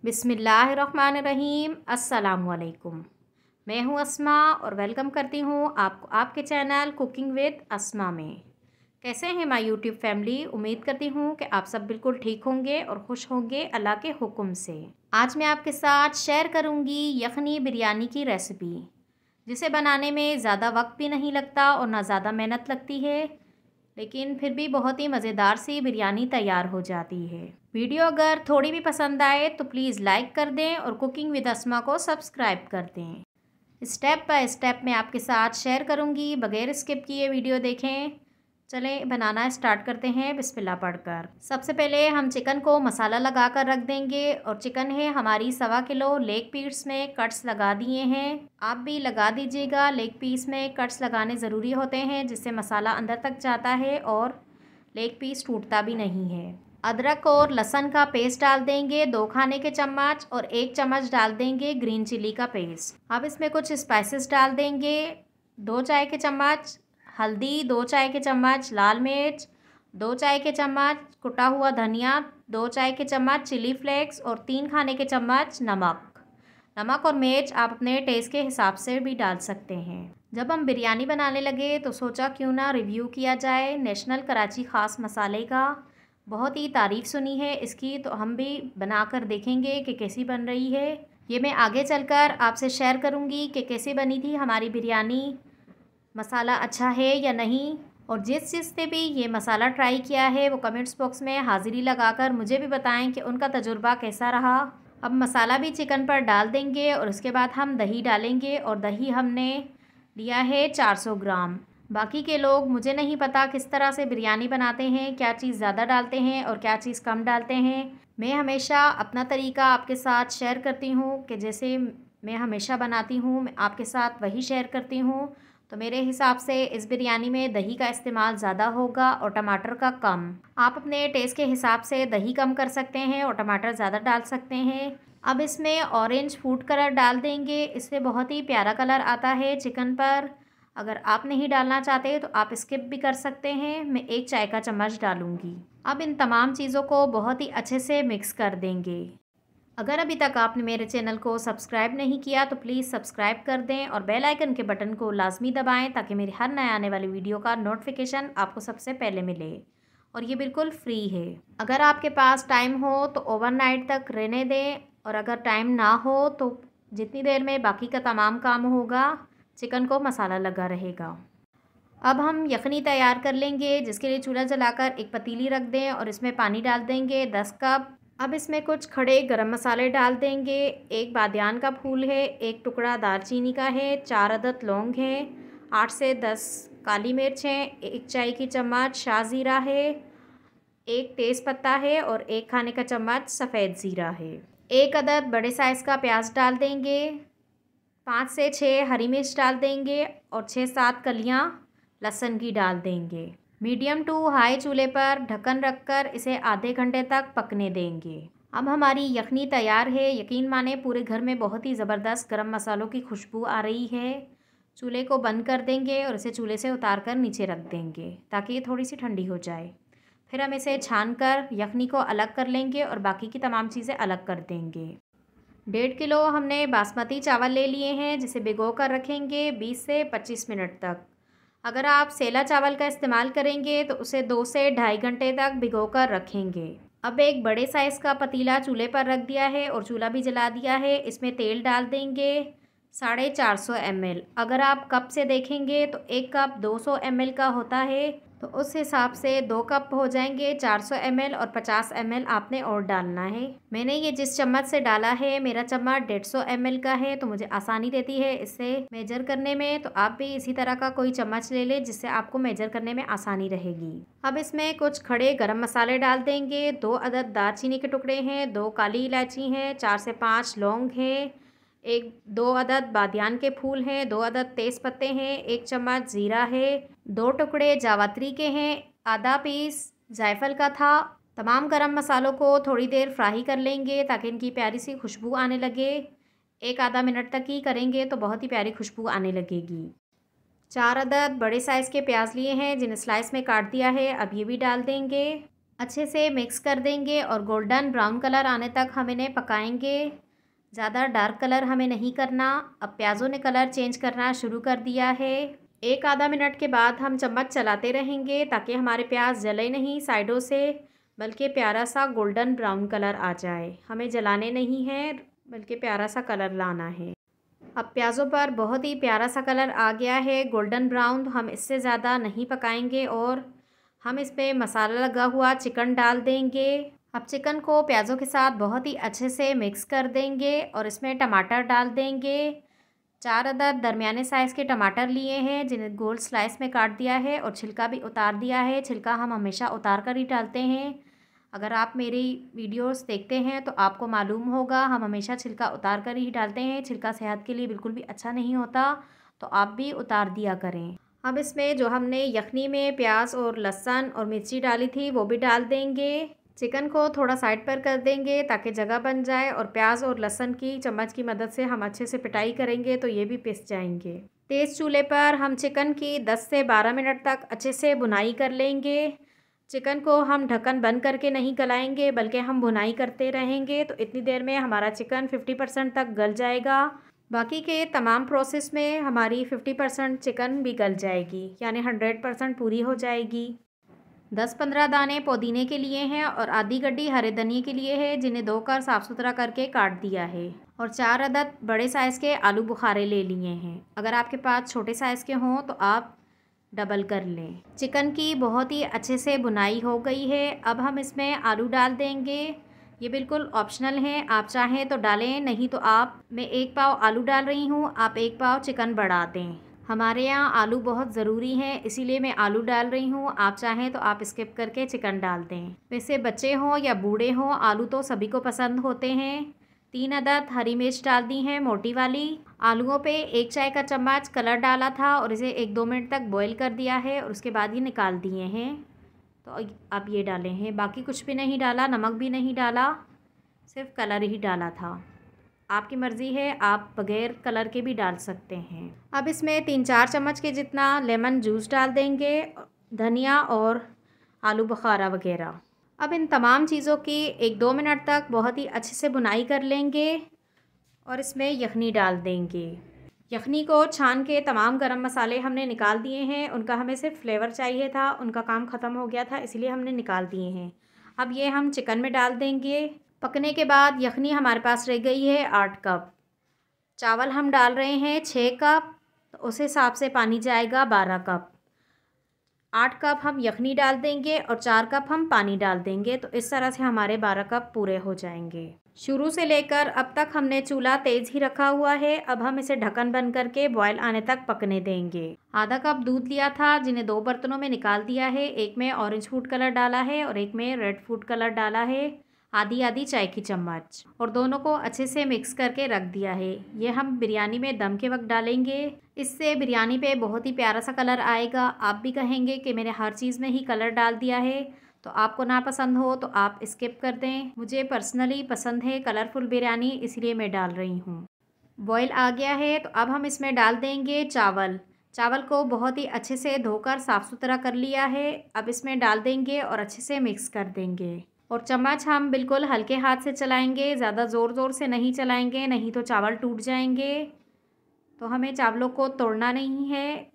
बिस्मिल्लाहिर्रहमानिर्रहीम। अस्सलामुअलैकुम। मैं हूं अस्मा और वेलकम करती हूं आपको आपके चैनल कुकिंग विद अस्मा में। कैसे हैं माय यूट्यूब फैमिली? उम्मीद करती हूं कि आप सब बिल्कुल ठीक होंगे और खुश होंगे अल्लाह के हुक्म से। आज मैं आपके साथ शेयर करूंगी यखनी बिरयानी की रेसिपी, जिसे बनाने में ज़्यादा वक्त भी नहीं लगता और ना ज़्यादा मेहनत लगती है, लेकिन फिर भी बहुत ही मज़ेदार सी बिरयानी तैयार हो जाती है। वीडियो अगर थोड़ी भी पसंद आए तो प्लीज़ लाइक कर दें और कुकिंग विद अस्मा को सब्सक्राइब कर दें। स्टेप बाय स्टेप मैं आपके साथ शेयर करूंगी, बगैर स्किप किए वीडियो देखें। चलें बनाना स्टार्ट करते हैं बिस्मिल्लाह पढ़कर। सबसे पहले हम चिकन को मसाला लगा कर रख देंगे और चिकन है हमारी 1.25 किलो। लेग पीस में कट्स लगा दिए हैं, आप भी लगा दीजिएगा। लेग पीस में कट्स लगाने ज़रूरी होते हैं, जिससे मसाला अंदर तक जाता है और लेग पीस टूटता भी नहीं है। अदरक और लहसुन का पेस्ट डाल देंगे 2 खाने के चम्मच और 1 चम्मच डाल देंगे ग्रीन चिली का पेस्ट। अब इसमें कुछ स्पाइसेस डाल देंगे, 2 चाय के चम्मच हल्दी, 2 चाय के चम्मच लाल मिर्च, 2 चाय के चम्मच कुटा हुआ धनिया, 2 चाय के चम्मच चिली फ्लेक्स और 3 खाने के चम्मच नमक। नमक और मिर्च आप अपने टेस्ट के हिसाब से भी डाल सकते हैं। जब हम बिरयानी बनाने लगे तो सोचा क्यों ना रिव्यू किया जाए नेशनल कराची ख़ास मसाले का। बहुत ही तारीफ़ सुनी है इसकी, तो हम भी बनाकर देखेंगे कि कैसी बन रही है। ये मैं आगे चलकर आपसे शेयर करूँगी कि कैसी बनी थी हमारी बिरयानी, मसाला अच्छा है या नहीं। और जिस ने भी ये मसाला ट्राई किया है वो कमेंट्स बॉक्स में हाज़िरी लगाकर मुझे भी बताएं कि उनका तजुर्बा कैसा रहा। अब मसाला भी चिकन पर डाल देंगे और उसके बाद हम दही डालेंगे और दही हमने लिया है 400 ग्राम। बाकी के लोग मुझे नहीं पता किस तरह से बिरयानी बनाते हैं, क्या चीज़ ज़्यादा डालते हैं और क्या चीज़ कम डालते हैं। मैं हमेशा अपना तरीका आपके साथ शेयर करती हूँ कि जैसे मैं हमेशा बनाती हूँ मैं आपके साथ वही शेयर करती हूँ। तो मेरे हिसाब से इस बिरयानी में दही का इस्तेमाल ज़्यादा होगा और टमाटर का कम। आप अपने टेस्ट के हिसाब से दही कम कर सकते हैं और टमाटर ज़्यादा डाल सकते हैं। अब इसमें ऑरेंज फूड कलर डाल देंगे, इससे बहुत ही प्यारा कलर आता है चिकन पर। अगर आप नहीं डालना चाहते तो आप स्किप भी कर सकते हैं। मैं 1 चाय का चम्मच डालूंगी। अब इन तमाम चीज़ों को बहुत ही अच्छे से मिक्स कर देंगे। अगर अभी तक आपने मेरे चैनल को सब्सक्राइब नहीं किया तो प्लीज़ सब्सक्राइब कर दें और बेल आइकन के बटन को लाजमी दबाएं, ताकि मेरी हर नए आने वाली वीडियो का नोटिफिकेशन आपको सबसे पहले मिले। और ये बिल्कुल फ्री है। अगर आपके पास टाइम हो तो ओवरनाइट तक रहने दें, और अगर टाइम ना हो तो जितनी देर में बाकी का तमाम काम होगा चिकन को मसाला लगा रहेगा। अब हम यखनी तैयार कर लेंगे, जिसके लिए चूल्हा जलाकर एक पतीली रख दें और इसमें पानी डाल देंगे 10 कप। अब इसमें कुछ खड़े गरम मसाले डाल देंगे, 1 बादियान का फूल है, 1 टुकड़ा दालचीनी का है, 4 अदद लौंग हैं, 8 से 10 काली मिर्च हैं, 1 चाय की चम्मच शाह ज़ीरा है, 1 तेज़पत्ता है और 1 खाने का चम्मच सफ़ेद ज़ीरा है। 1 अदद बड़े साइज़ का प्याज डाल देंगे, 5 से 6 हरी मिर्च डाल देंगे और 6-7 कलियाँ लहसुन की डाल देंगे। मीडियम टू हाई चूल्हे पर ढक्कन रखकर इसे आधे घंटे तक पकने देंगे। अब हमारी यखनी तैयार है। यकीन माने पूरे घर में बहुत ही ज़बरदस्त गरम मसालों की खुशबू आ रही है। चूल्हे को बंद कर देंगे और इसे चूल्हे से उतार कर नीचे रख देंगे ताकि ये थोड़ी सी ठंडी हो जाए। फिर हम इसे छान कर यखनी को अलग कर लेंगे और बाकी की तमाम चीज़ें अलग कर देंगे। 1.5 किलो हमने बासमती चावल ले लिए हैं, जिसे भिगो कर रखेंगे 20 से 25 मिनट तक। अगर आप सेला चावल का इस्तेमाल करेंगे तो उसे 2 से ढाई घंटे तक भिगोकर रखेंगे। अब एक बड़े साइज़ का पतीला चूल्हे पर रख दिया है और चूल्हा भी जला दिया है। इसमें तेल डाल देंगे 450 ml। अगर आप कप से देखेंगे तो 1 कप 200 ml का होता है, तो उस हिसाब से 2 कप हो जाएंगे 400 ml और 50 ml आपने और डालना है। मैंने ये जिस चम्मच से डाला है मेरा चम्मच 150 ml का है, तो मुझे आसानी रहती है इससे मेजर करने में। तो आप भी इसी तरह का कोई चम्मच ले लें जिससे आपको मेजर करने में आसानी रहेगी। अब इसमें कुछ खड़े गरम मसाले डाल देंगे, 2 अदद दालचीनी के टुकड़े हैं, 2 काली इलायची हैं, 4 से 5 लौंग हैं, 2 अदद बादियान के फूल हैं, 2 अदद तेज़ पत्ते हैं, 1 चम्मच ज़ीरा है, 2 टुकड़े जावित्री के हैं, आधा पीस जायफल का था। तमाम गरम मसालों को थोड़ी देर फ्राई कर लेंगे ताकि इनकी प्यारी सी खुशबू आने लगे। 1 आधा मिनट तक ही करेंगे तो बहुत ही प्यारी खुशबू आने लगेगी। 4 अदद बड़े साइज़ के प्याज लिए हैं जिन्हें स्लाइस में काट दिया है, अब ये भी डाल देंगे। अच्छे से मिक्स कर देंगे और गोल्डन ब्राउन कलर आने तक हम इन्हें पकाएंगे। ज़्यादा डार्क कलर हमें नहीं करना। अब प्याज़ों ने कलर चेंज करना शुरू कर दिया है। एक आधा मिनट के बाद हम चम्मच चलाते रहेंगे ताकि हमारे प्याज जले नहीं साइडों से, बल्कि प्यारा सा गोल्डन ब्राउन कलर आ जाए। हमें जलाने नहीं है बल्कि प्यारा सा कलर लाना है। अब प्याज़ों पर बहुत ही प्यारा सा कलर आ गया है गोल्डन ब्राउन। हम इससे ज़्यादा नहीं पकाएंगे और हम इस पर मसाला लगा हुआ चिकन डाल देंगे। अब चिकन को प्याज़ों के साथ बहुत ही अच्छे से मिक्स कर देंगे और इसमें टमाटर डाल देंगे। 4 अदद दरमियाने साइज़ के टमाटर लिए हैं जिन्हें गोल स्लाइस में काट दिया है और छिलका भी उतार दिया है। छिलका हम हमेशा उतार कर ही डालते हैं। अगर आप मेरी वीडियोस देखते हैं तो आपको मालूम होगा हम हमेशा छिलका उतार कर ही डालते हैं। छिलका सेहत के लिए बिल्कुल भी अच्छा नहीं होता, तो आप भी उतार दिया करें। अब इसमें जो हमने यखनी में प्याज और लहसुन और मिर्ची डाली थी वो भी डाल देंगे। चिकन को थोड़ा साइड पर कर देंगे ताकि जगह बन जाए और प्याज और लहसुन की चम्मच की मदद से हम अच्छे से पिटाई करेंगे तो ये भी पिस जाएंगे। तेज़ चूल्हे पर हम चिकन की 10 से 12 मिनट तक अच्छे से भुनाई कर लेंगे। चिकन को हम ढक्कन बंद करके नहीं गलाएंगे बल्कि हम भुनाई करते रहेंगे, तो इतनी देर में हमारा चिकन 50% तक गल जाएगा। बाकी के तमाम प्रोसेस में हमारी 50% चिकन भी गल जाएगी, यानी 100% पूरी हो जाएगी। 10-15 दाने पुदीने के लिए हैं और आधी गड्डी हरे धनिए के लिए है जिन्हें धोकर साफ़ सुथरा करके काट दिया है। और 4 अदद बड़े साइज़ के आलू बुखारे ले लिए हैं। अगर आपके पास छोटे साइज़ के हों तो आप डबल कर लें। चिकन की बहुत ही अच्छे से बुनाई हो गई है। अब हम इसमें आलू डाल देंगे। ये बिल्कुल ऑप्शनल है, आप चाहें तो डालें, नहीं तो आप, मैं 1 पाव आलू डाल रही हूँ, आप 1 पाव चिकन बढ़ा दें। हमारे यहाँ आलू बहुत ज़रूरी हैं इसीलिए मैं आलू डाल रही हूँ। आप चाहें तो आप स्किप करके चिकन डाल दें। वैसे बच्चे हों या बूढ़े हों, आलू तो सभी को पसंद होते हैं। 3 अदद हरी मिर्च डाल दी हैं मोटी वाली। आलूओं पे 1 चाय का चम्मच कलर डाला था और इसे 1-2 मिनट तक बॉईल कर दिया है और उसके बाद ये निकाल दिए हैं। तो अब ये डाले हैं, बाकी कुछ भी नहीं डाला, नमक भी नहीं डाला, सिर्फ कलर ही डाला था। आपकी मर्ज़ी है, आप बग़ैर कलर के भी डाल सकते हैं। अब इसमें 3-4 चम्मच के जितना लेमन जूस डाल देंगे, धनिया और आलू बुखारा वगैरह। अब इन तमाम चीज़ों की 1-2 मिनट तक बहुत ही अच्छे से भुनाई कर लेंगे और इसमें यखनी डाल देंगे। यखनी को छान के तमाम गरम मसाले हमने निकाल दिए हैं। उनका हमें सिर्फ फ्लेवर चाहिए था, उनका काम ख़त्म हो गया था, इसलिए हमने निकाल दिए हैं। अब ये हम चिकन में डाल देंगे। पकने के बाद यखनी हमारे पास रह गई है 8 कप। चावल हम डाल रहे हैं 6 कप, तो उस हिसाब से पानी जाएगा 12 कप। 8 कप हम यखनी डाल देंगे और 4 कप हम पानी डाल देंगे, तो इस तरह से हमारे 12 कप पूरे हो जाएंगे। शुरू से लेकर अब तक हमने चूल्हा तेज़ ही रखा हुआ है। अब हम इसे ढक्कन बंद करके बॉयल आने तक पकने देंगे। आधा कप दूध लिया था जिन्हें 2 बर्तनों में निकाल दिया है। एक में ऑरेंज फूड कलर डाला है और एक में रेड फूड कलर डाला है, आधी आधी चाय की चम्मच, और दोनों को अच्छे से मिक्स करके रख दिया है। ये हम बिरयानी में दम के वक्त डालेंगे, इससे बिरयानी पे बहुत ही प्यारा सा कलर आएगा। आप भी कहेंगे कि मैंने हर चीज़ में ही कलर डाल दिया है, तो आपको ना पसंद हो तो आप स्किप कर दें। मुझे पर्सनली पसंद है कलरफुल बिरयानी, इसलिए मैं डाल रही हूँ। बॉयल आ गया है तो अब हम इसमें डाल देंगे चावल। चावल को बहुत ही अच्छे से धोकर साफ़ सुथरा कर लिया है। अब इसमें डाल देंगे और अच्छे से मिक्स कर देंगे। और चम्मच हम बिल्कुल हल्के हाथ से चलाएंगे, ज़्यादा ज़ोर से नहीं चलाएंगे, नहीं तो चावल टूट जाएंगे। तो हमें चावलों को तोड़ना नहीं है,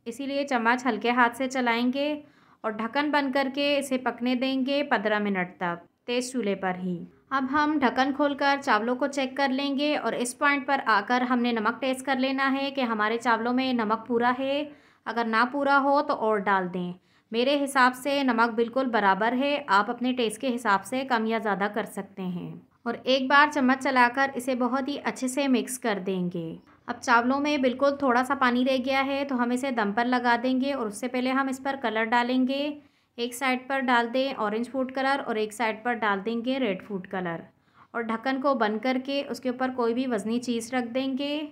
इसीलिए चम्मच हल्के हाथ से चलाएंगे और ढक्कन बंद करके इसे पकने देंगे 15 मिनट तक, तेज़ चूल्हे पर ही। अब हम ढक्कन खोलकर चावलों को चेक कर लेंगे और इस पॉइंट पर आकर हमने नमक टेस्ट कर लेना है कि हमारे चावलों में नमक पूरा है। अगर ना पूरा हो तो और डाल दें। मेरे हिसाब से नमक बिल्कुल बराबर है, आप अपने टेस्ट के हिसाब से कम या ज़्यादा कर सकते हैं। और एक बार चम्मच चलाकर इसे बहुत ही अच्छे से मिक्स कर देंगे। अब चावलों में बिल्कुल थोड़ा सा पानी रह गया है तो हम इसे दम पर लगा देंगे और उससे पहले हम इस पर कलर डालेंगे। एक साइड पर डाल दें ऑरेंज फूड कलर और एक साइड पर डाल देंगे रेड फूड कलर, और ढक्कन को बंद करके उसके ऊपर कोई भी वज़नी चीज़ रख देंगे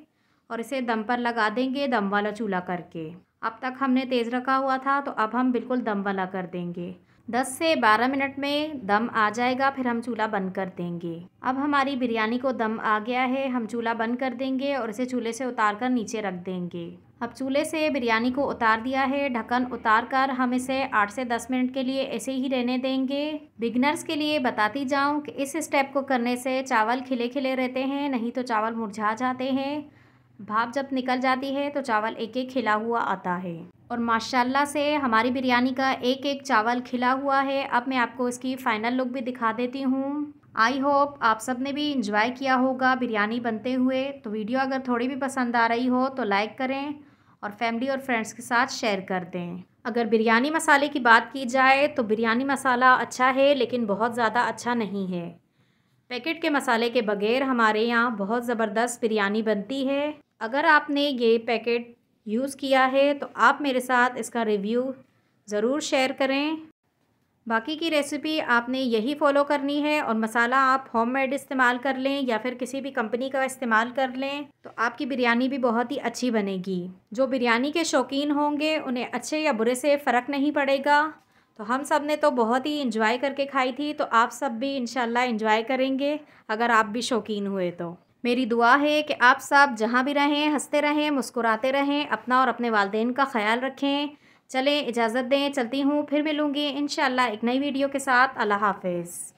और इसे दम पर लगा देंगे, दम वाला चूल्हा करके। अब तक हमने तेज़ रखा हुआ था तो अब हम बिल्कुल दम वाला कर देंगे। 10 से 12 मिनट में दम आ जाएगा, फिर हम चूल्हा बंद कर देंगे। अब हमारी बिरयानी को दम आ गया है, हम चूल्हा बंद कर देंगे और इसे चूल्हे से उतार कर नीचे रख देंगे। अब चूल्हे से बिरयानी को उतार दिया है, ढक्कन उतार कर हम इसे 8 से 10 मिनट के लिए ऐसे ही रहने देंगे। बिगनर्स के लिए बताती जाऊं कि इस स्टेप को करने से चावल खिले खिले रहते हैं, नहीं तो चावल मुरझा जाते हैं। भाप जब निकल जाती है तो चावल एक एक खिला हुआ आता है और माशाल्लाह से हमारी बिरयानी का एक एक चावल खिला हुआ है। अब मैं आपको इसकी फ़ाइनल लुक भी दिखा देती हूँ। आई होप आप सब ने भी इंजॉय किया होगा बिरयानी बनते हुए। तो वीडियो अगर थोड़ी भी पसंद आ रही हो तो लाइक करें और फैमिली और फ्रेंड्स के साथ शेयर कर दें। अगर बिरयानी मसाले की बात की जाए तो बिरयानी मसाला अच्छा है, लेकिन बहुत ज़्यादा अच्छा नहीं है। पैकेट के मसाले के बगैर हमारे यहाँ बहुत ज़बरदस्त बिरयानी बनती है। अगर आपने ये पैकेट यूज़ किया है तो आप मेरे साथ इसका रिव्यू ज़रूर शेयर करें। बाकी की रेसिपी आपने यही फॉलो करनी है और मसाला आप होममेड इस्तेमाल कर लें या फिर किसी भी कंपनी का इस्तेमाल कर लें तो आपकी बिरयानी भी बहुत ही अच्छी बनेगी। जो बिरयानी के शौकीन होंगे उन्हें अच्छे या बुरे से फ़र्क नहीं पड़ेगा। तो हम सब ने तो बहुत ही इंजॉय करके खाई थी, तो आप सब भी इंशाल्लाह इंजॉय करेंगे अगर आप भी शौकीन हुए तो। मेरी दुआ है कि आप सब जहाँ भी रहें हंसते रहें, मुस्कुराते रहें, अपना और अपने वालिदैन का ख्याल रखें। चलें इजाज़त दें, चलती हूँ, फिर मिलूँगी इंशाल्लाह एक नई वीडियो के साथ। अल्लाह हाफ़िज़।